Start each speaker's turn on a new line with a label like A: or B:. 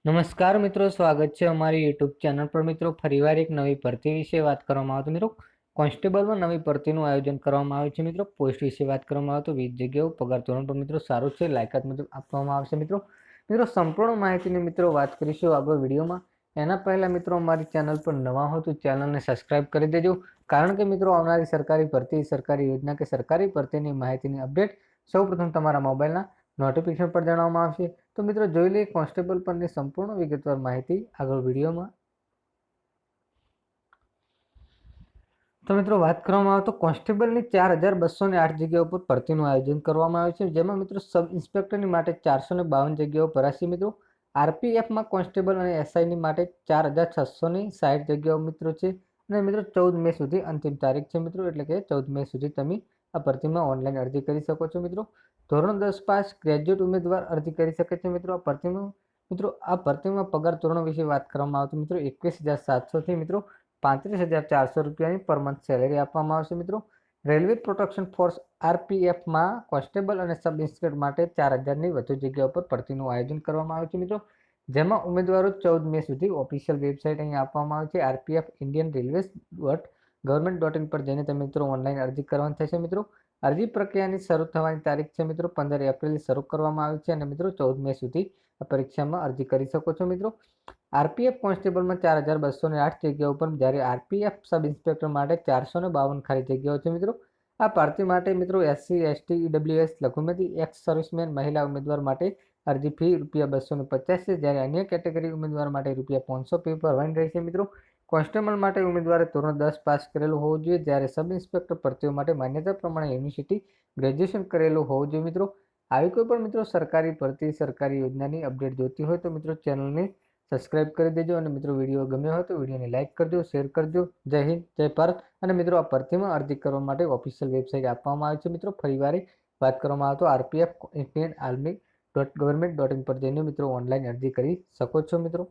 A: નમસ્કાર મિત્રો, સ્વાગત છે અમારી યુટ્યુબ ચેનલ પર મિત્રો. ફરીવાર એક નવી ભરતી વિશે વાત કરવામાં આવે તો મિત્રો કોન્સ્ટેબલમાં નવી ભરતીનું આયોજન કરવામાં આવે છે મિત્રો. પોસ્ટ વિશે વાત કરવામાં આવે તો 20 જગ્યાઓ, પગાર ધોરણ પર મિત્રો સારું છે, લાયકાત મુજબ આપવામાં આવશે મિત્રો. સંપૂર્ણ માહિતીની મિત્રો વાત કરીશું આગળ વિડીયોમાં. એના પહેલા મિત્રો અમારી ચેનલ પર નવા હો તો ચેનલને સબસ્ક્રાઇબ કરી દેજો, કારણ કે મિત્રો આવનારી સરકારી ભરતી, સરકારી યોજના કે સરકારી ભરતીની માહિતીની અપડેટ સૌપ્રથમ તમારા મોબાઈલના નોટિફિકેશન પર જણાવવામાં આવશે. તો મિત્રો જોઈ લઈએ કોન્સ્ટેબલ પરની સંપૂર્ણ વિગતવાર માહિતી આગળ વિડીયોમાં. તો મિત્રો વાત કરવામાં આવે તો કોન્સ્ટેબલની 4208 જગ્યાઓ પર ભરતીનું આયોજન કરવામાં આવ્યું છે, જેમાં મિત્રો સબ ઇન્સ્પેક્ટરની માટે 452 જગ્યાઓ ભરાશે મિત્રો. આરપીએફમાં કોન્સ્ટેબલ અને એસઆઈની માટે 4660 જગ્યાઓ મિત્રો છે. અને મિત્રો 14 મે સુધી અંતિમ તારીખ છે મિત્રો, એટલે કે 14 મે સુધી તમે આ ભરતીમાં ઓનલાઈન અરજી કરી શકો છો મિત્રો. ધોરણ 10 પાસ ગ્રેજ્યુએટ ઉમેદવાર અરજી કરી શકે છે મિત્રો. આ ભરતીમાં પગાર ધોરણ વિશે વાત કરવામાં આવે તો મિત્રો 21,700 થી મિત્રો 35,400 રૂપિયાની પર મંથ સેલેરી આપવામાં આવશે મિત્રો. રેલવે પ્રોટેક્શન ફોર્સ આરપીએફમાં કોન્સ્ટેબલ અને સબ ઇન્સ્પેક્ટર માટે 4000ની વધુ જગ્યાઓ પર ભરતીનું આયોજન કરવામાં આવ્યું છે મિત્રો, જેમાં ઉમેદવારો 14 મે સુધી ઓફિશિયલ વેબસાઇટ અહીં આપવામાં આવે છે, આરપીએફ ઇન્ડિયન રેલવે .gov.in પર જઈને તમે મિત્રો ઓનલાઈન અરજી કરવાની થશે મિત્રો. અરજી પ્રક્રિયાની શરૂ થવાની તારીખ છે મિત્રો 15 એપ્રિલ શરૂ કરવામાં આવી છે, અને મિત્રો 14 મે સુધી આ પરીક્ષામાં અરજી કરી શકો છો મિત્રો. આરપીએફ કોન્સ્ટેબલમાં 4208 જગ્યાઓ પર, જ્યારે આરપીએફ સબ ઇન્સ્પેક્ટર માટે 452 ખાલી જગ્યાઓ છે મિત્રો. આ ભરતી માટે મિત્રો એસસી, એસટી, ઈડબ્લ્યુએસ, લઘુમતી, એક્સ સર્વિસમેન મહિલા ઉમેદવાર માટે અરજી ફી ₹250 છે, જ્યારે અન્ય કેટેગરી ઉમેદવાર માટે ₹500 ફી ભરવાની રહેશે મિત્રો. કોન્સ્ટેબલ માટે ઉમેદવારે ધોરણ 10 પાસ કરેલું હોવું જોઈએ, જ્યારે સબ ઇન્સ્પેક્ટર ભરતીઓ માટે માન્યતા પ્રમાણે યુનિવર્સિટી ગ્રેજ્યુએશન કરેલું હોવું જોઈએ મિત્રો. આવી કોઈ પણ મિત્રો સરકારી ભરતી, સરકારી યોજનાની અપડેટ જોઈતી હોય તો મિત્રો ચેનલને સબસ્ક્રાઇબ કરી દેજો, અને મિત્રો વિડીયો ગમ્યો હોય તો વિડીયોને લાઇક કરજો, શેર કરજો. જય હિન્દ, જય ભારત. અને મિત્રો આ ભરતીમાં અરજી કરવા માટે ઓફિશિયલ વેબસાઇટ આપવામાં આવી છે મિત્રો. ફરીવાર વાત કરવામાં આવે તો આરપીએફ ઇન્ડિયન આર્મી .gov.in પર જઈને મિત્રો ઓનલાઈન અરજી કરી શકો છો મિત્રો.